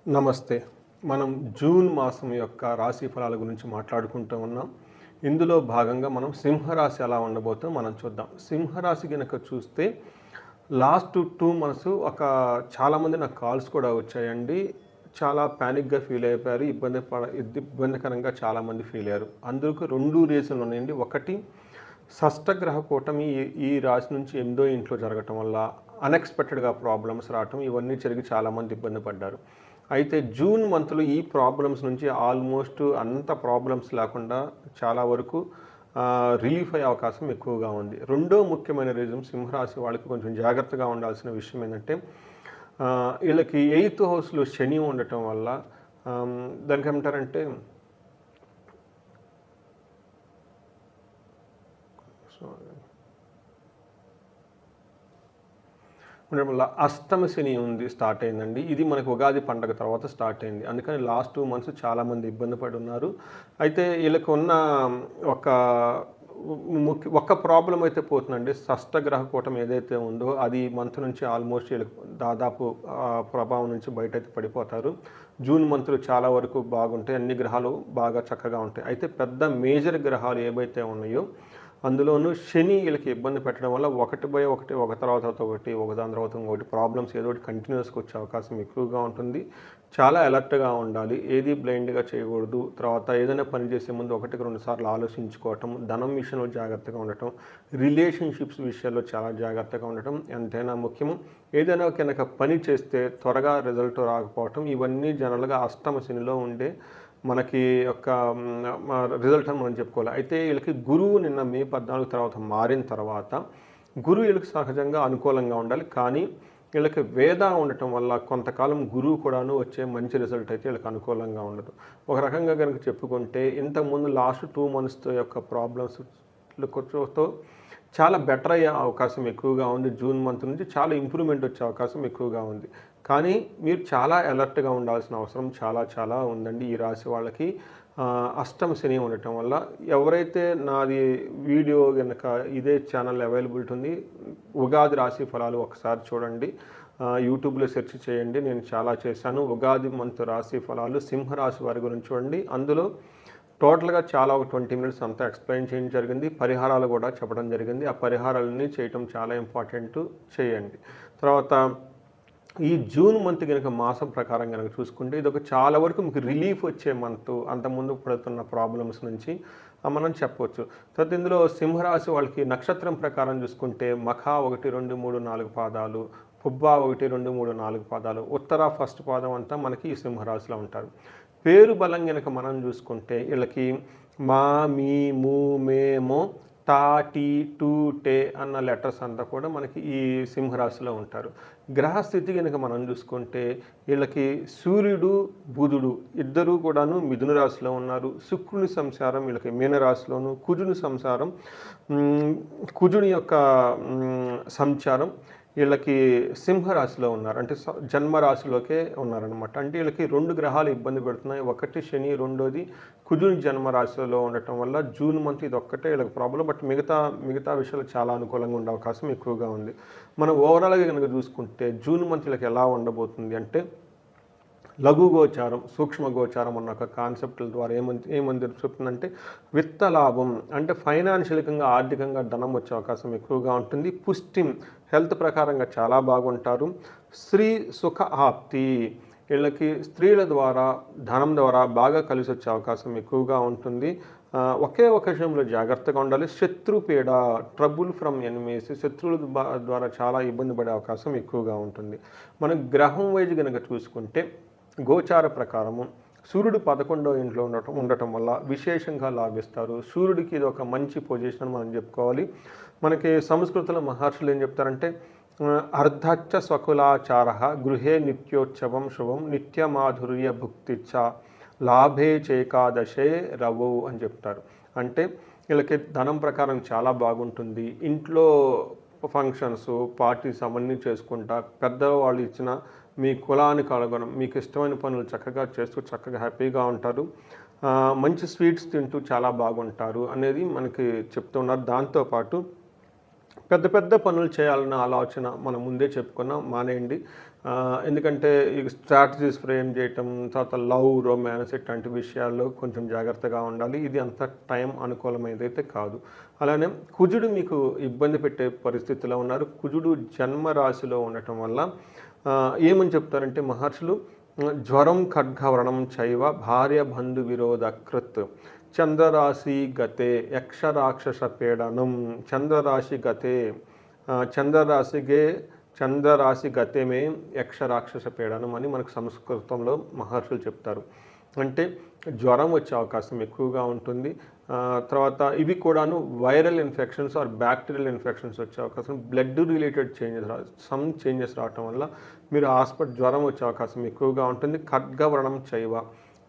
నమస్తే. మనం జూన్ మాసం యొక్క రాశి ఫలాల గురించి మాట్లాడుకుంటూ ఉన్నాం. ఇందులో భాగంగా మనం సింహరాశి ఎలా ఉండబోతుందో మనం చూద్దాం. సింహరాశి గనక చూస్తే లాస్ట్ 2 మంత్స్ చాలామంది నాకు కాల్స్ కూడా వచ్చాయండి. చాలా ప్యానిక్‌గా ఫీల్ అయిపోయారు. ఇబ్బందికరంగా చాలామంది ఫీల్ అయ్యారు. అందుకు 2 రీజన్లు ఉన్నాయండి. ఒకటి షష్టగ్రహ కూటమి ఈ రాశి నుంచి 8దో ఇంట్లో జరగటం వల్ల అన్‌ఎక్స్‌పెక్టెడ్‌గా ప్రాబ్లమ్స్ రావటం ఇవన్నీ జరిగి చాలామంది ఇబ్బంది పడ్డారు. అయితే జూన్ మంత్లో ఈ ప్రాబ్లమ్స్ నుంచి ఆల్మోస్ట్ అంత ప్రాబ్లమ్స్ లేకుండా చాలా వరకు రిలీఫ్ అయ్యే అవకాశం ఎక్కువగా ఉంది. రెండో ముఖ్యమైన రీజన్ సింహరాశి వాళ్ళకి కొంచెం జాగ్రత్తగా ఉండాల్సిన విషయం ఏంటంటే వీళ్ళకి 8th హౌస్‌లో శని ఉండటం వల్ల దానికి ఏమంటారంటే ఉండడం వల్ల అష్టమ శని స్టార్ట్ అయిందండి. ఇది మనకు ఉగాది పండగ తర్వాత స్టార్ట్ అయింది. అందుకని లాస్ట్ 2 మంత్స్ చాలామంది ఇబ్బంది పడి ఉన్నారు. అయితే వీళ్ళకి ఉన్న ఒక్క ప్రాబ్లం అయితే పోతుందండి. షష్టగ్రహ కూటమి ఏదైతే ఉందో అది మంత్ నుంచి ఆల్మోస్ట్ వీళ్ళకి దాదాపు ప్రభావం నుంచి బయటైతే పడిపోతారు. జూన్ మంత్లో చాలా వరకు బాగుంటాయి. అన్ని గ్రహాలు బాగా చక్కగా ఉంటాయి. అయితే పెద్ద మేజర్ గ్రహాలు ఏవైతే ఉన్నాయో అందులోనూ శని వీళ్ళకి ఇబ్బంది పెట్టడం వల్ల ఒకటి ఒక తర్వాత ఒకదాని తర్వాత ఇంకొకటి ప్రాబ్లమ్స్ ఏదో ఒకటి కంటిన్యూస్గా వచ్చే అవకాశం ఎక్కువగా ఉంటుంది. చాలా అలర్ట్గా ఉండాలి. ఏది బ్లైండ్గా చేయకూడదు. తర్వాత ఏదైనా పని చేసే ముందు 1-2 సార్లు ఆలోచించుకోవటం, ధనం విషయంలో జాగ్రత్తగా ఉండటం, రిలేషన్షిప్స్ విషయాల్లో చాలా జాగ్రత్తగా ఉండటం ఎంతైనా ముఖ్యము. ఏదైనా కనుక పని చేస్తే త్వరగా రిజల్ట్ రాకపోవటం ఇవన్నీ జనరల్గా అష్టమ శనిలో ఉండే మనకి రిజల్ట్ అని మనం చెప్పుకోవాలి. అయితే వీళ్ళకి గురువు నిన్న మే 14 తర్వాత మారిన తర్వాత గురువు వీళ్ళకి సహజంగా అనుకూలంగా ఉండాలి. కానీ వీళ్ళకి వేద ఉండటం వల్ల కొంతకాలం గురువు కూడాను వచ్చే మంచి రిజల్ట్ అయితే వీళ్ళకి అనుకూలంగా ఉండదు. ఒక రకంగా కనుక చెప్పుకుంటే ఇంతకుముందు లాస్ట్ 2 మంత్స్ యొక్క ప్రాబ్లమ్స్తో చాలా బెటర్ అయ్యే అవకాశం ఎక్కువగా ఉంది. జూన్ మంత్ నుంచి చాలా ఇంప్రూవ్మెంట్ వచ్చే అవకాశం ఎక్కువగా ఉంది. కానీ మీరు చాలా అలర్ట్గా ఉండాల్సిన అవసరం చాలా ఉందండి. ఈ రాశి వాళ్ళకి అష్టమ శని ఉండటం వల్ల ఎవరైతే నాది వీడియో కనుక ఇదే ఛానల్ అవైలబిలిటీ ఉంది, ఉగాది రాశి ఫలాలు ఒకసారి చూడండి. యూట్యూబ్లో సెర్చ్ చేయండి. నేను చాలా చేశాను. ఉగాది మంత్ రాశి ఫలాలు సింహరాశి వారి గురించి చూడండి. అందులో టోటల్గా చాలా ఒక 20 మినిట్స్ అంతా ఎక్స్ప్లెయిన్ చేయడం జరిగింది. పరిహారాలు కూడా చెప్పడం జరిగింది. ఆ పరిహారాలన్నీ చేయటం చాలా ఇంపార్టెంట్. చేయండి. తర్వాత ఈ జూన్ మంత్ కనుక మాసం ప్రకారం కనుక చూసుకుంటే ఇది చాలా వరకు మీకు రిలీఫ్ వచ్చే మంత్. అంతకుముందు పడుతున్న ప్రాబ్లమ్స్ నుంచి మనం చెప్పవచ్చు. తర్వాత ఇందులో సింహరాశి వాళ్ళకి నక్షత్రం ప్రకారం చూసుకుంటే మఖ 1, 2, 3, 4 పాదాలు, పుబ్బ 1, 2, 3, 4 పాదాలు, ఉత్తర ఫస్ట్ పాదం అంతా మనకి ఈ సింహరాశిలో ఉంటారు. పేరు బలం కనుక మనం చూసుకుంటే వీళ్ళకి మా, మీ, ము, మే, మో, టా, టీ, టు, టే అన్న లెటర్స్ అంతా కూడా మనకి ఈ సింహరాశిలో ఉంటారు. గ్రహస్థితి కనుక మనం చూసుకుంటే వీళ్ళకి సూర్యుడు, బుధుడు ఇద్దరూ కూడాను మిథున రాశిలో ఉన్నారు. శుక్రుని సంచారం వీళ్ళకి మీనరాశిలోను, కుజుని సంచారం కుజుని యొక్క సంచారం వీళ్ళకి సింహరాశిలో ఉన్నారు. అంటే జన్మరాశిలోకే ఉన్నారనమాట. అంటే వీళ్ళకి 2 గ్రహాలు ఇబ్బంది పెడుతున్నాయి. ఒకటి శని, రెండోది కుజుని జన్మరాశిలో ఉండటం వల్ల జూన్ మంత్ ఇది ఒక్కటే వీళ్ళకి ప్రాబ్లం. బట్ మిగతా విషయాలు చాలా అనుకూలంగా ఉండే అవకాశం ఎక్కువగా ఉంది. మనం ఓవరాల్గా కనుక చూసుకుంటే జూన్ మంత్ వీళ్ళకి ఎలా ఉండబోతుంది అంటే లఘు గోచారం, సూక్ష్మ గోచారం అన్న ఒక కాన్సెప్ట్ల ద్వారా ఏమని చెప్తుందంటే విత్త లాభం అంటే ఫైనాన్షియల్గా ఆర్థికంగా ధనం వచ్చే అవకాశం ఎక్కువగా ఉంటుంది. పుష్టి హెల్త్ ప్రకారంగా చాలా బాగుంటారు. స్త్రీ సుఖ ఆప్తి వీళ్ళకి స్త్రీల ద్వారా ధనం ద్వారా బాగా కలిసి వచ్చే అవకాశం ఎక్కువగా ఉంటుంది. ఒకే ఒక విషయంలో జాగ్రత్తగా ఉండాలి. శత్రుపీడ, ట్రబుల్ ఫ్రమ్ ఎనిమీస్, శత్రువుల ద్వారా చాలా ఇబ్బంది పడే అవకాశం ఎక్కువగా ఉంటుంది. మనం గ్రహం వైజ్ కనుక చూసుకుంటే గోచార ప్రకారము సూర్యుడు 11వ ఇంట్లో ఉండటం వల్ల విశేషంగా లాభిస్తారు. సూర్యుడికి ఇది ఒక మంచి పొజిషన్ మనం చెప్పుకోవాలి. మనకి సంస్కృతంలో మహర్షులు ఏం చెప్తారంటే అర్ధచ్చ స్వకులాచార గృహే నిత్యోత్సవం శుభం నిత్యమాధుర్య భుక్తిచ్చ లాభే చేకాదశే రవు అని చెప్తారు. అంటే వీళ్ళకి ధనం ప్రకారం చాలా బాగుంటుంది. ఇంట్లో ఫంక్షన్స్, పార్టీస్ అవన్నీ చేసుకుంటా పెద్దవాళ్ళు ఇచ్చిన మీ కులానికి అనుగుణం మీకు ఇష్టమైన పనులు చక్కగా చేస్తూ చక్కగా హ్యాపీగా ఉంటారు. మంచి స్వీట్స్ తింటూ చాలా బాగుంటారు అనేది మనకి చెప్తున్నారు. దాంతోపాటు పెద్ద పెద్ద పనులు చేయాలన్న ఆలోచన మనం ముందే చెప్పుకున్నాం, మానేయండి. ఎందుకంటే ఈ స్ట్రాటజీస్ ఫ్రేమ్ చేయటం, తర్వాత లవ్, రొమాన్స్ ఇట్లాంటి విషయాల్లో కొంచెం జాగ్రత్తగా ఉండాలి. ఇది అంత టైం అనుకూలమైనదైతే కాదు. అలానే కుజుడు మీకు ఇబ్బంది పెట్టే పరిస్థితిలో ఉన్నారు. కుజుడు జన్మ రాశిలో ఉండటం వల్ల ఏమని చెప్తారంటే మహర్షులు, జ్వరం ఖడ్గవ్రణం చైవ భార్య బంధు విరోధ కృత్ చంద్రరాశి గతే యక్షరాక్షస పీడనం చంద్రరాశి గతే చంద్రరాశి గతేమే యక్షరాక్షస పీడనం అని మనకు సంస్కృతంలో మహర్షులు చెప్తారు. అంటే జ్వరం వచ్చే అవకాశం ఎక్కువగా ఉంటుంది. తర్వాత ఇవి కూడాను viral infections or bacterial infections వచ్చే అవకాశం, బ్లడ్ రిలేటెడ్ చేంజెస్ రావటం వల్ల మీరు జ్వరం వచ్చే అవకాశం ఎక్కువగా ఉంటుంది. ఖడ్గవ్రణం చైవ,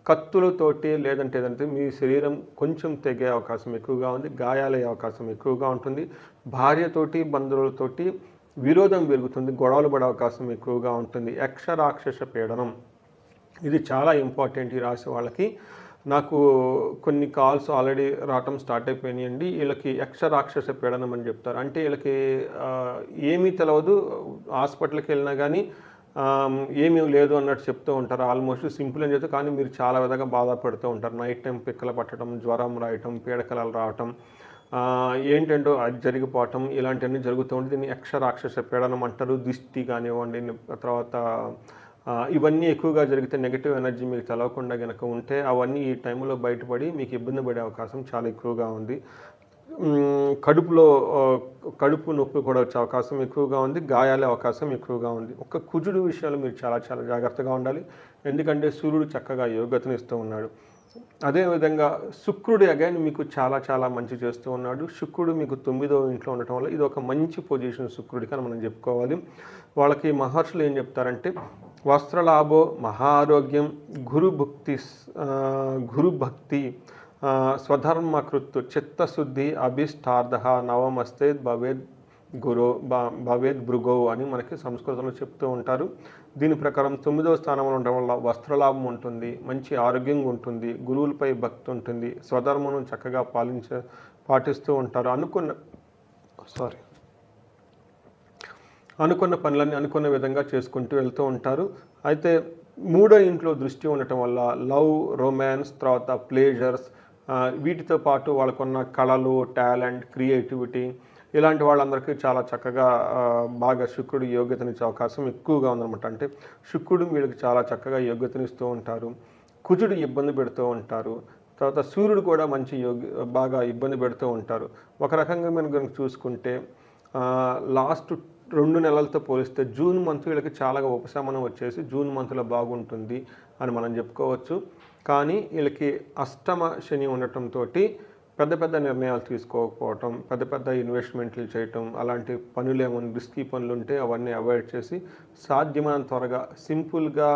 కత్తులతోటి లేదంటే ఏదంటే మీ శరీరం కొంచెం తెగే అవకాశం ఎక్కువగా ఉంది. గాయాలయ్యే అవకాశం ఎక్కువగా ఉంటుంది. భార్యతోటి బంధువులతోటి విరోధం పెరుగుతుంది. గొడవలు పడే అవకాశం ఎక్కువగా ఉంటుంది. యక్షరాక్షస పీడనం ఇది చాలా ఇంపార్టెంట్ ఈ రాశి వాళ్ళకి. నాకు కొన్ని కాల్స్ ఆల్రెడీ రావటం స్టార్ట్ అయిపోయినాయండి. వీళ్ళకి యక్షరాక్షస పీడనం అని చెప్తారు. అంటే వీళ్ళకి ఏమీ తెలియదు, హాస్పిటల్కి వెళ్ళినా కానీ ఏమీ లేదు అన్నట్టు చెప్తూ ఉంటారు. ఆల్మోస్ట్ సింపుల్ అని చెప్తే, కానీ మీరు చాలా విధంగా బాధపడుతూ ఉంటారు. నైట్ టైం పిక్కలు పట్టడం, జ్వరం రాయటం, పీడకలలు రావటం, ఏంటంటో అది జరిగిపోవటం, ఇలాంటివన్నీ జరుగుతూ ఉంటుంది. దీన్ని యక్షరాక్షస పీడనం అంటారు. దిష్టి కానివ్వండి, తర్వాత ఇవన్నీ ఎక్కువగా జరిగితే నెగిటివ్ ఎనర్జీ మీకు తెలవకుండా కనుక ఉంటే అవన్నీ ఈ టైంలో బయటపడి మీకు ఇబ్బంది పడే అవకాశం చాలా ఎక్కువగా ఉంది. కడుపు నొప్పి కూడా వచ్చే అవకాశం ఎక్కువగా ఉంది. గాయాలే అవకాశం ఎక్కువగా ఉంది. ఒక కుజుడు విషయాలు మీరు చాలా చాలా జాగ్రత్తగా ఉండాలి. ఎందుకంటే సూర్యుడు చక్కగా యోగ్యతనిస్తూ ఉన్నాడు. అదేవిధంగా శుక్రుడు అగైన్ మీకు చాలా చాలా మంచి చేస్తూ ఉన్నాడు. శుక్రుడు మీకు 9వ ఇంట్లో ఉండటం వల్ల ఇది ఒక మంచి పొజిషన్ శుక్రుడికి అని మనం చెప్పుకోవాలి. వాళ్ళకి మహర్షులు ఏం చెప్తారంటే, వస్త్రలాభో, మహారోగ్యం, గురుభక్తి, స్వధర్మకృత్, చిత్తశుద్ధి, అభిష్టార్థ, నవమస్తే భవేద్ భృగో అని మనకి సంస్కృతంలో చెప్తూ ఉంటారు. దీని ప్రకారం 9వ స్థానంలో ఉండడం వల్ల వస్త్రలాభం ఉంటుంది, మంచి ఆరోగ్యంగా ఉంటుంది, గురువులపై భక్తి ఉంటుంది, స్వధర్మను చక్కగా పాటిస్తూ ఉంటారు. అనుకున్న పనులన్నీ అనుకున్న విధంగా చేసుకుంటూ వెళ్తూ ఉంటారు. అయితే 3వ ఇంట్లో దృష్టి ఉండటం వల్ల లవ్, రొమాన్స్, తర్వాత ప్లేజర్స్, వీటితో పాటు వాళ్ళకున్న కళలు, టాలెంట్, క్రియేటివిటీ ఇలాంటి వాళ్ళందరికీ చాలా చక్కగా బాగా శుక్రుడు యోగ్యతనిచ్చే అవకాశం ఎక్కువగా ఉందన్నమాట. అంటే శుక్రుడు వీళ్ళకి చాలా చక్కగా యోగ్యతనిస్తూ ఉంటారు. కుజుడు ఇబ్బంది పెడుతూ ఉంటారు. తర్వాత సూర్యుడు కూడా బాగా ఇబ్బంది పెడుతూ ఉంటారు. ఒక రకంగా మనం కనుక చూసుకుంటే లాస్ట్ 2 నెలలతో పోలిస్తే జూన్ మంత్ వీళ్ళకి చాలా ఉపశమనం వచ్చేసి జూన్ మంత్లో బాగుంటుంది అని మనం చెప్పుకోవచ్చు. కానీ వీళ్ళకి అష్టమ శని ఉండటంతో పెద్ద పెద్ద నిర్ణయాలు తీసుకోకపోవటం, పెద్ద ఇన్వెస్ట్మెంట్లు చేయటం, అలాంటి పనులు ఏమైనా రిస్కీ పనులు ఉంటే అవన్నీ అవాయిడ్ చేసి సాధ్యమైనంత త్వరగా సింపుల్గా,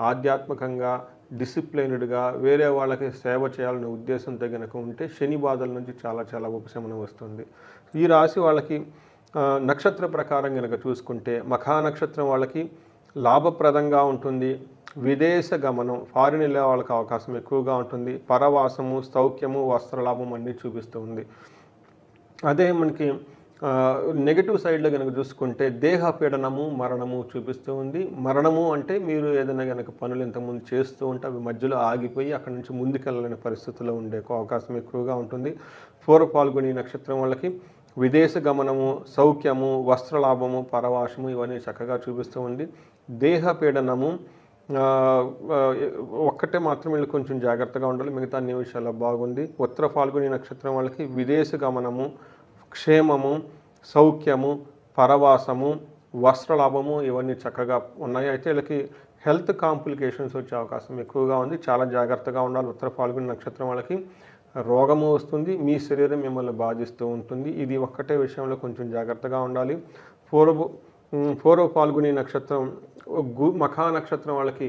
ఆధ్యాత్మికంగా, డిసిప్లైన్డ్గా వేరే వాళ్ళకి సేవ చేయాలనే ఉద్దేశంతో కనుక ఉంటే శని బాధల నుంచి చాలా చాలా ఉపశమనం వస్తుంది. ఈ రాశి వాళ్ళకి నక్షత్ర ప్రకారం కనుక చూసుకుంటే మఖా నక్షత్రం వాళ్ళకి లాభప్రదంగా ఉంటుంది. విదేశ గమనం, ఫారిన్ వెళ్ళే వాళ్ళకి అవకాశం ఎక్కువగా ఉంటుంది. పరవాసము, సౌఖ్యము, వస్త్రలాభం అన్నీ చూపిస్తూ ఉంది. అదే మనకి నెగటివ్ సైడ్లో కనుక చూసుకుంటే దేహపీడనము, మరణము చూపిస్తూ ఉంది. మరణము అంటే మీరు ఏదైనా కనుక పనులు ఇంతకుముందు చేస్తూ ఉంటే అవి మధ్యలో ఆగిపోయి అక్కడి నుంచి ముందుకెళ్ళలేని పరిస్థితుల్లో ఉండే అవకాశం ఎక్కువగా ఉంటుంది. పూర్వ పాల్గొని నక్షత్రం వాళ్ళకి విదేశ గమనము, సౌఖ్యము, వస్త్రలాభము, పరవాసము ఇవన్నీ చక్కగా చూపిస్తూ ఉంది. దేహపీడనము ఒక్కటే మాత్రం వీళ్ళు కొంచెం జాగ్రత్తగా ఉండాలి. మిగతా అన్ని విషయాల్లో బాగుంది. ఉత్తర పాల్గొని నక్షత్రం వాళ్ళకి విదేశ గమనము, క్షేమము, సౌఖ్యము, పరవాసము, వస్త్రలాభము ఇవన్నీ చక్కగా ఉన్నాయి. అయితే వీళ్ళకి హెల్త్ కాంప్లికేషన్స్ వచ్చే అవకాశం ఎక్కువగా ఉంది. చాలా జాగ్రత్తగా ఉండాలి. ఉత్తర పాల్గొని నక్షత్రం వాళ్ళకి రోగము వస్తుంది, మీ శరీరం మిమ్మల్ని బాధిస్తూ ఉంటుంది. ఇది ఒక్కటే విషయంలో కొంచెం జాగ్రత్తగా ఉండాలి. పూర్వ పాల్గొని నక్షత్రం, మఖా నక్షత్రం వాళ్ళకి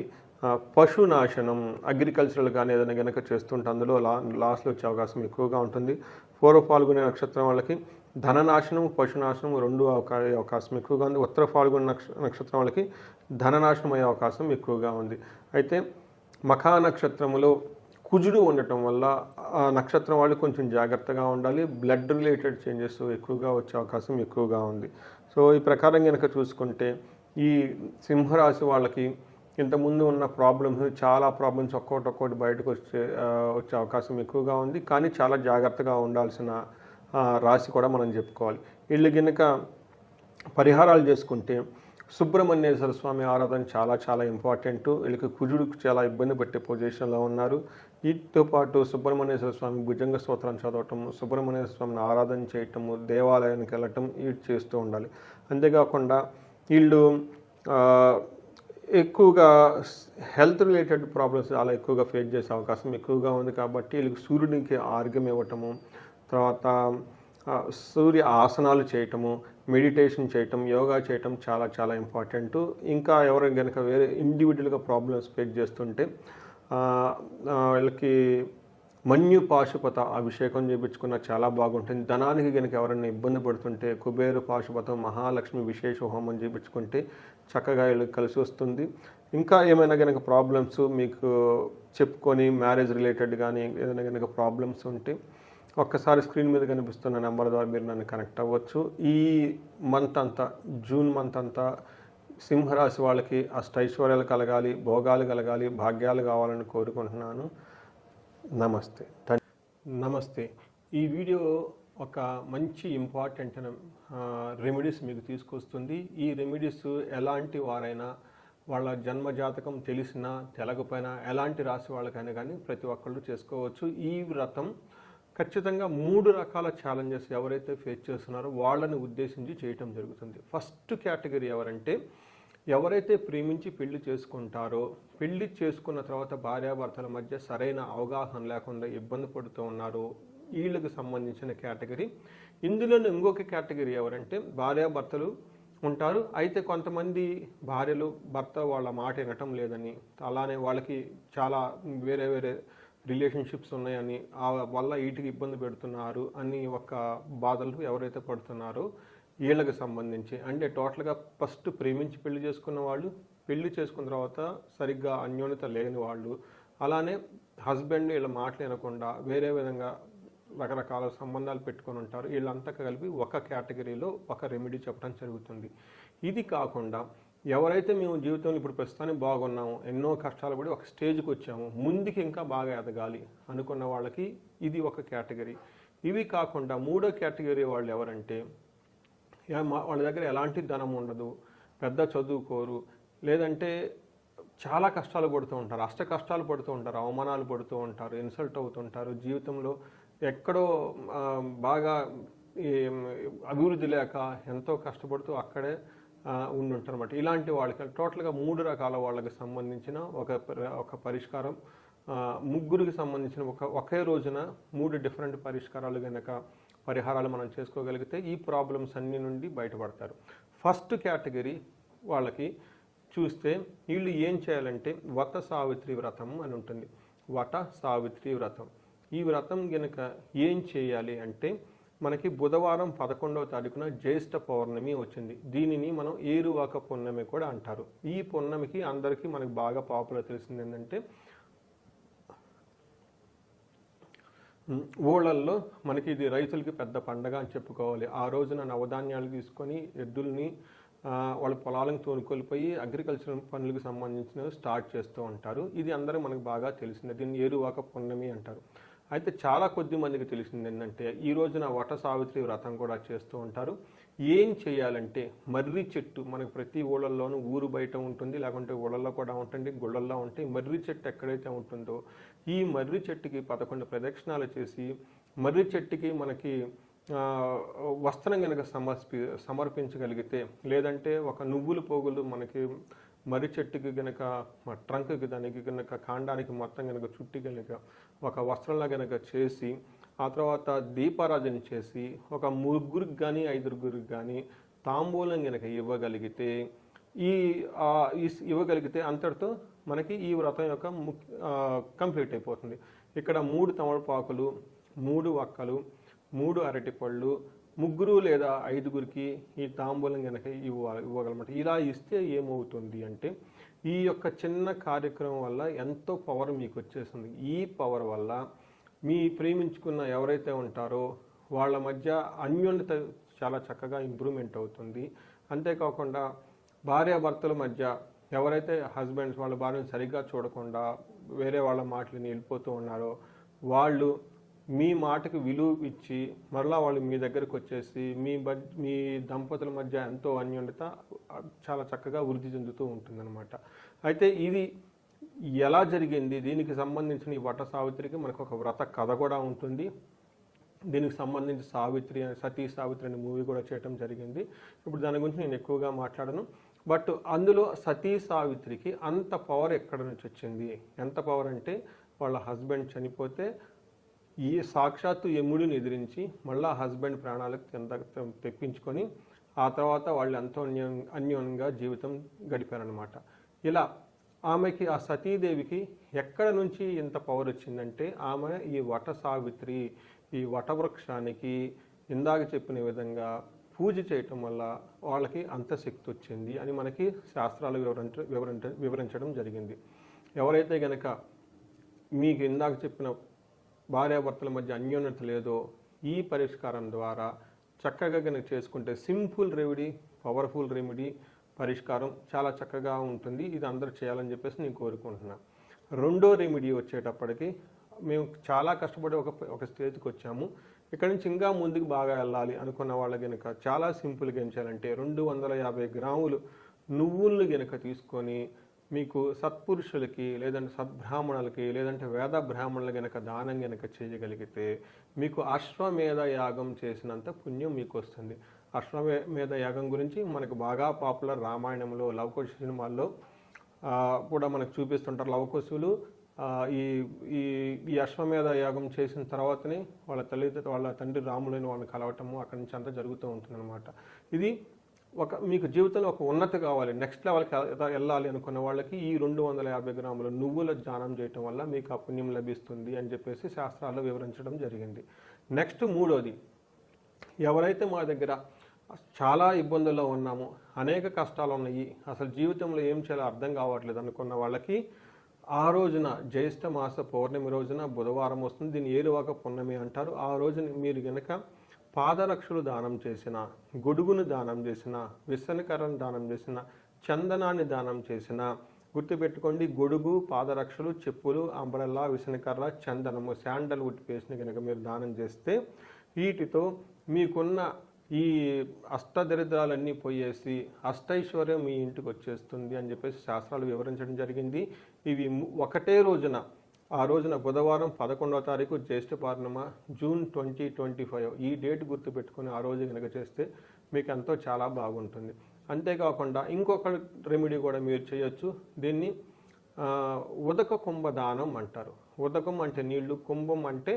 పశునాశనం, అగ్రికల్చరల్ కానీ ఏదైనా కనుక చేస్తుంటే అందులో లాస్లో వచ్చే అవకాశం ఎక్కువగా ఉంటుంది. పూర్వ పాల్గొని నక్షత్రం వాళ్ళకి ధననాశనం, పశునాశనం రెండు అవకాశం ఎక్కువగా ఉంది. ఉత్తర పాల్గొని నక్షత్రం వాళ్ళకి ధననాశనం అయ్యే అవకాశం ఎక్కువగా ఉంది. అయితే మఖా నక్షత్రములో కుజుడు ఉండటం వల్ల ఆ నక్షత్రం వాళ్ళు కొంచెం జాగ్రత్తగా ఉండాలి. బ్లడ్ రిలేటెడ్ చేంజెస్ ఎక్కువగా వచ్చే అవకాశం ఎక్కువగా ఉంది. సో ఈ ప్రకారం కనుక చూసుకుంటే ఈ సింహరాశి వాళ్ళకి ఇంతకుముందు ఉన్న ప్రాబ్లమ్స్, చాలా ప్రాబ్లమ్స్ ఒక్కొక్కటి బయటకు వచ్చే అవకాశం ఎక్కువగా ఉంది. కానీ చాలా జాగ్రత్తగా ఉండాల్సిన రాశి కూడా మనం చెప్పుకోవాలి. వీళ్ళు కనుక పరిహారాలు చేసుకుంటే సుబ్రహ్మణ్యేశ్వర స్వామి ఆరాధన చాలా చాలా ఇంపార్టెంట్. వీళ్ళకి కుజుడికి చాలా ఇబ్బంది పెట్టే పొజిషన్లో ఉన్నారు. వీటితో పాటు సుబ్రహ్మణ్యేశ్వర స్వామి భుజంగ స్తోత్రం చదవటం, సుబ్రహ్మణ్యేశ్వర స్వామిని ఆరాధన చేయటము, దేవాలయానికి వెళ్ళటం ఇవి చేస్తూ ఉండాలి. అంతేకాకుండా వీళ్ళు ఎక్కువగా హెల్త్ రిలేటెడ్ ప్రాబ్లమ్స్ చాలా ఎక్కువగా ఫేస్ చేసే అవకాశం ఎక్కువగా ఉంది. కాబట్టి వీళ్ళకి సూర్యునికి ఆర్ఘ్యం ఇవ్వటము, తర్వాత సూర్య ఆసనాలు చేయటము, మెడిటేషన్ చేయటం, యోగా చేయటం చాలా చాలా ఇంపార్టెంట్. ఇంకా ఎవరైనా కనుక వేరే ఇండివిజువల్గా ప్రాబ్లమ్స్ ఫేస్ చేస్తుంటే వీళ్ళకి మన్యు పాశుపత అభిషేకం చేయించుకున్న చాలా బాగుంటుంది. ధనానికి కనుక ఎవరైనా ఇబ్బంది పడుతుంటే కుబేరు పాశుపతం, మహాలక్ష్మి విశేష హోమం చేయించుకుంటే చక్కగా వీళ్ళకి కలిసి వస్తుంది. ఇంకా ఏమైనా కనుక ప్రాబ్లమ్స్ మీకు చెప్పుకొని మ్యారేజ్ రిలేటెడ్ కానీ ఏదైనా కనుక ప్రాబ్లమ్స్ ఉంటే ఒక్కసారి స్క్రీన్ మీద కనిపిస్తున్న నెంబర్ ద్వారా మీరు నన్ను కనెక్ట్ అవ్వచ్చు. ఈ మంత్ అంతా, జూన్ మంత్ అంతా సింహరాశి వాళ్ళకి అష్టైశ్వర్యాలు కలగాలి, భోగాలు కలగాలి, భాగ్యాలు కావాలని కోరుకుంటున్నాను. నమస్తే. నమస్తే. ఈ వీడియో ఒక మంచి ఇంపార్టెంట్ రెమెడీస్ మీకు తీసుకొస్తుంది. ఈ రెమెడీస్ ఎలాంటి వారైనా, వాళ్ళ జన్మజాతకం తెలిసినా తెలకపోయినా, ఎలాంటి రాశి వాళ్ళకైనా కానీ ప్రతి ఒక్కళ్ళు చేసుకోవచ్చు. ఈ వ్రతం ఖచ్చితంగా 3 రకాల ఛాలెంజెస్ ఎవరైతే ఫేస్ చేస్తున్నారో వాళ్ళని ఉద్దేశించి చేయటం జరుగుతుంది. ఫస్ట్ కేటగిరీ ఎవరంటే, ఎవరైతే ప్రేమించి పెళ్లి చేసుకుంటారో, పెళ్లి చేసుకున్న తర్వాత భార్యాభర్తల మధ్య సరైన అవగాహన లేకుండా ఇబ్బంది పడుతూ ఉన్నారో వీళ్ళకి సంబంధించిన కేటగిరీ. ఇందులోనే ఇంకొక కేటగిరీ ఎవరంటే, భార్యాభర్తలు ఉంటారు, అయితే కొంతమంది భార్యలు భర్త వాళ్ళ మాట వినటం లేదని, అలానే వాళ్ళకి చాలా వేరే వేరే రిలేషన్షిప్స్ ఉన్నాయని, ఆ వల్ల వీటికి ఇబ్బంది పెడుతున్నారు అని ఒక బాధలు ఎవరైతే పడుతున్నారో వీళ్ళకి సంబంధించి, అంటే టోటల్గా ఫస్ట్ ప్రేమించి పెళ్లి చేసుకున్న వాళ్ళు, పెళ్లి చేసుకున్న తర్వాత సరిగ్గా అన్యోన్యత లేని వాళ్ళు, అలానే హస్బెండ్ వీళ్ళ మాటలు వినకుండా వేరే విధంగా రకరకాల సంబంధాలు పెట్టుకొని ఉంటారు. వీళ్ళంతా కలిపి ఒక కేటగిరీలో ఒక రెమెడీ చెప్పడం జరుగుతుంది. ఇది కాకుండా ఎవరైతే మేము జీవితంలో ఇప్పుడు ప్రస్తుతానికి బాగున్నాము, ఎన్నో కష్టాలు పడి ఒక స్టేజ్కి వచ్చాము, ముందుకి ఇంకా బాగా ఎదగాలి అనుకున్న వాళ్ళకి ఇది ఒక కేటగిరీ. ఇవి కాకుండా 3వ కేటగిరీ వాళ్ళు ఎవరంటే, వాళ్ళ దగ్గర ఎలాంటి ధనం ఉండదు, పెద్ద చదువుకోరు, లేదంటే చాలా కష్టాలు పడుతూ ఉంటారు, అష్ట కష్టాలు పడుతూ ఉంటారు, అవమానాలు పడుతూ ఉంటారు, ఇన్సల్ట్ అవుతుంటారు, జీవితంలో ఎక్కడో బాగా అభివృద్ధి లేక ఎంతో కష్టపడుతూ అక్కడే ఉండుంటారు అన్నమాట. ఇలాంటి వాళ్ళకి టోటల్గా 3 రకాల వాళ్ళకి సంబంధించిన ఒక పరిష్కారం, ముగ్గురికి సంబంధించిన ఒకే రోజున 3 డిఫరెంట్ పరిష్కారాలు కనుక పరిహారాలు మనం చేసుకోగలిగితే ఈ ప్రాబ్లమ్స్ అన్ని నుండి బయటపడతారు. ఫస్ట్ కేటగిరీ వాళ్ళకి చూస్తే వీళ్ళు ఏం చేయాలంటే వట సావిత్రి వ్రతం అని ఉంటుంది. వట సావిత్రి వ్రతం, ఈ వ్రతం కనుక ఏం చేయాలి అంటే, మనకి బుధవారం 11వ తారీఖున జ్యేష్ఠ పౌర్ణమి వచ్చింది. దీనిని మనం ఏరువాక పున్నమి కూడా అంటారు. ఈ పున్నమికి అందరికీ మనకు బాగా పాపులర్ తెలిసింది ఏంటంటే, ఊళ్ళల్లో మనకి ఇది రైతులకి పెద్ద పండగ అని చెప్పుకోవాలి. ఆ రోజున నవధాన్యాలు తీసుకొని ఎద్దుల్ని వాళ్ళ పొలాలను తోలుకొలిపోయి అగ్రికల్చర్ పనులకు సంబంధించినవి స్టార్ట్ చేస్తూ ఉంటారు. ఇది అందరూ మనకు బాగా తెలిసిందే. దీన్ని ఏరువాక పున్నమి అంటారు. అయితే చాలా కొద్ది మందికి తెలిసింది ఏంటంటే, ఈ రోజున వట సావిత్రి వ్రతం కూడా చేస్తూ ఉంటారు. ఏం చేయాలంటే, మర్రి చెట్టు మనకు ప్రతి ఊళ్ళల్లోనూ ఊరు బయట ఉంటుంది, లేకుంటే ఊళ్ళల్లో కూడా ఉంటుంది, గుళ్ళల్లో ఉంటాయి. మర్రి చెట్టు ఎక్కడైతే ఉంటుందో ఈ మర్రి చెట్టుకి 11 ప్రదక్షిణాలు చేసి, మర్రి చెట్టుకి మనకి వస్త్రం కనుక సమర్పించగలిగితే, లేదంటే ఒక నువ్వుల పోగులు మనకి మర్రి చెట్టుకి కనుక ట్రంక్కి దానికి కనుక కాండానికి మొత్తం కనుక చుట్టి కనుక ఒక వస్త్రంలా కనుక చేసి, ఆ తర్వాత దీపారాధన చేసి ఒక 3గురికి కానీ 5గురికి కానీ తాంబూలం కనుక ఇవ్వగలిగితే, ఇవ్వగలిగితే అంతటితో మనకి ఈ వ్రతం యొక్క కంప్లీట్ అయిపోతుంది. ఇక్కడ 3 తమలపాకులు, 3 వక్కలు, 3 అరటిపళ్ళు, 3 లేదా 5గురికి ఈ తాంబూలం కనుక ఇవ్వగలమాట. ఇలా ఇస్తే ఏమవుతుంది అంటే, ఈ యొక్క చిన్న కార్యక్రమం వల్ల ఎంతో పవర్ మీకు వచ్చేస్తుంది. ఈ పవర్ వల్ల మీ ప్రేమించుకున్న ఎవరైతే ఉంటారో వాళ్ళ మధ్య అన్యోన్యత చాలా చక్కగా ఇంప్రూవ్మెంట్ అవుతుంది. అంతేకాకుండా భార్యాభర్తల మధ్య ఎవరైతే హస్బెండ్స్ వాళ్ళ భార్యను సరిగ్గా చూడకుండా వేరే వాళ్ళ మాటలని వెళ్ళిపోతూ ఉన్నారో వాళ్ళు మీ మాటకు విలువ ఇచ్చి మరలా వాళ్ళు మీ దగ్గరకు వచ్చేసి మీ దంపతుల మధ్య ఎంతో అన్యోన్యత చాలా చక్కగా వృద్ధి చెందుతూ ఉంటుందన్నమాట. అయితే ఇది ఎలా జరిగింది, దీనికి సంబంధించిన ఈ వట సావిత్రికి మనకు ఒక వ్రత కథ కూడా ఉంటుంది. దీనికి సంబంధించి సతీ సావిత్రి అనే మూవీ కూడా చేయడం జరిగింది. ఇప్పుడు దాని గురించి నేను ఎక్కువగా మాట్లాడను. బట్ అందులో సతీ సావిత్రికి అంత పవర్ ఎక్కడ నుంచి వచ్చింది, ఎంత పవర్ అంటే వాళ్ళ హస్బెండ్ చనిపోతే ఈ సాక్షాత్తు యముడిని ఎదిరించి మళ్ళీ హస్బెండ్ ప్రాణాలకు తెప్పించుకొని ఆ తర్వాత వాళ్ళు ఎంతో అన్యోన్యంగా జీవితం గడిపారనమాట. ఇలా ఆమెకి ఆ సతీదేవికి ఎక్కడ నుంచి ఇంత పవర్ వచ్చిందంటే ఆమె ఈ వట సావిత్రి ఈ వటవృక్షానికి ఇందాక చెప్పిన విధంగా పూజ చేయటం వల్ల వాళ్ళకి అంత శక్తి వచ్చింది అని మనకి శాస్త్రాలు వివరించడం జరిగింది. ఎవరైతే గనక మీకు ఇందాక చెప్పిన భార్యాభర్తల మధ్య అన్యోన్యత లేదో ఈ పరిష్కారం ద్వారా చక్కగా కనుక చేసుకుంటే సింపుల్ రెమెడీ, పవర్ఫుల్ రెమెడీ, పరిష్కారం చాలా చక్కగా ఉంటుంది. ఇది అందరూ చేయాలని చెప్పేసి నేను కోరుకుంటున్నాను. రెండో రెమెడీ వచ్చేటప్పటికి మేము చాలా కష్టపడి ఒక స్టేజ్కి వచ్చాము. ఇక్కడ నుంచి ఇంకా ముందుకు బాగా వెళ్ళాలి అనుకున్న వాళ్ళ కనుక చాలా సింపుల్గా ఏం చేయాలంటే 250 గ్రాములు నువ్వులను కనుక తీసుకొని మీకు సత్పురుషులకి లేదంటే సద్బ్రాహ్మణులకి లేదంటే వేద బ్రాహ్మణులు కనుక దానం కనుక చేయగలిగితే మీకు అశ్వమేధ యాగం చేసినంత పుణ్యం మీకు వస్తుంది. అశ్వమేధ యాగం గురించి మనకు బాగా పాపులర్ రామాయణంలో లవకుశ సినిమాల్లో కూడా మనకు చూపిస్తుంటారు. లవకుశులు ఈ అశ్వమేధ యాగం చేసిన తర్వాతనే వాళ్ళ తండ్రి రాములని వాళ్ళని కలవటము అక్కడి నుంచి అంతా జరుగుతూ ఉంటుందన్నమాట. ఇది మీకు జీవితంలో ఒక ఉన్నతి కావాలి, నెక్స్ట్ లెవెల్కి వెళ్ళాలి అనుకున్న వాళ్ళకి ఈ 250 గ్రాముల నువ్వుల దానం చేయటం వల్ల మీకు ఆ పుణ్యం లభిస్తుంది అని చెప్పేసి శాస్త్రాల్లో వివరించడం జరిగింది. నెక్స్ట్ మూడోది, ఎవరైతే మా దగ్గర చాలా ఇబ్బందుల్లో ఉన్నాము, అనేక కష్టాలు ఉన్నాయి, అసలు జీవితంలో ఏం చేయాలో అర్థం కావట్లేదు అనుకున్న వాళ్ళకి ఆ రోజున జ్యేష్ఠ మాస పౌర్ణమి రోజున బుధవారం వస్తుంది, దీన్ని ఏరువాక పున్నమి అంటారు. ఆ రోజున మీరు గనక పాదరక్షలు దానం చేసిన, గొడుగును దానం చేసిన, విసనకర్రను దానం చేసిన, చందనాన్ని దానం చేసిన, గుర్తుపెట్టుకోండి, గొడుగు, పాదరక్షలు, చెప్పులు, అంబ్రెల్లా, విసనకర్ర, చందనము, శాండల్వుడ్ పేస్ట్ని కనుక మీరు దానం చేస్తే వీటితో మీకున్న ఈ అష్టదరిద్రాలన్నీ పోయేసి అష్టైశ్వర్యం మీ ఇంటికి వచ్చేస్తుంది అని చెప్పేసి శాస్త్రాలు వివరించడం జరిగింది. ఇవి ఒకటే రోజున, ఆ రోజున బుధవారం 11వ తారీఖు జ్యేష్ఠ పౌర్ణమ జూన్ 2025 ఈ డేట్ గుర్తుపెట్టుకొని ఆ రోజు కనుక చేస్తే మీకు ఎంతో చాలా బాగుంటుంది. అంతేకాకుండా ఇంకొక రెమెడీ కూడా మీరు చేయొచ్చు. దీన్ని ఉదక కుంభదానం అంటారు. ఉదకం అంటే నీళ్లు, కుంభం అంటే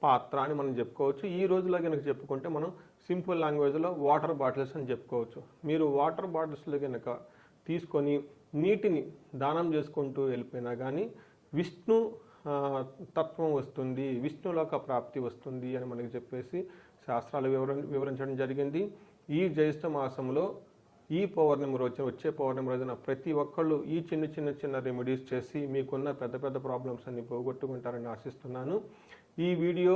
పాత్ర అని మనం చెప్పుకోవచ్చు. ఈ రోజులో కనుక చెప్పుకుంటే మనం సింపుల్ లాంగ్వేజ్లో వాటర్ బాటిల్స్ అని చెప్పుకోవచ్చు. మీరు వాటర్ బాటిల్స్లో కనుక తీసుకొని నీటిని దానం చేసుకుంటూ వెళ్ళిపోయినా కానీ విష్ణు తత్వం వస్తుంది, విష్ణులోక ప్రాప్తి వస్తుంది అని మనకి చెప్పేసి శాస్త్రాలు వివరించడం జరిగింది. ఈ జ్యేష్ఠ మాసంలో ఈ పౌర్ణమి రోజున, వచ్చే పౌర్ణమి రోజున ప్రతి ఒక్కళ్ళు ఈ చిన్న రెమెడీస్ చేసి మీకున్న పెద్ద ప్రాబ్లమ్స్ అన్ని పోగొట్టుకుంటారని ఆశిస్తున్నాను. ఈ వీడియో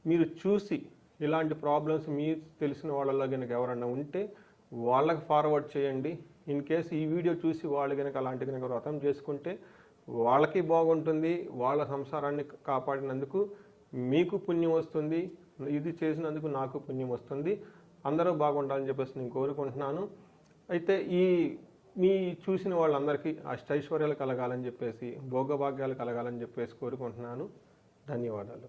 మీరు చూసి ఇలాంటి ప్రాబ్లమ్స్ మీకు తెలిసిన వాళ్ళలో కనుక ఎవరన్నా ఉంటే వాళ్ళకి ఫార్వర్డ్ చేయండి. ఇన్ కేసు ఈ వీడియో చూసి వాళ్ళు కనుక అలాంటి కనుక వ్రతం చేసుకుంటే వాళ్ళకి బాగుంటుంది, వాళ్ళ సంసారాన్ని కాపాడినందుకు మీకు పుణ్యం వస్తుంది, ఇది చేసినందుకు నాకు పుణ్యం వస్తుంది. అందరూ బాగుండాలని చెప్పేసి నేను కోరుకుంటున్నాను. అయితే మీ చూసిన వాళ్ళందరికీ అష్టైశ్వర్యాలు కలగాలని చెప్పేసి, భోగభాగ్యాలు కలగాలని చెప్పేసి కోరుకుంటున్నాను. ధన్యవాదాలు.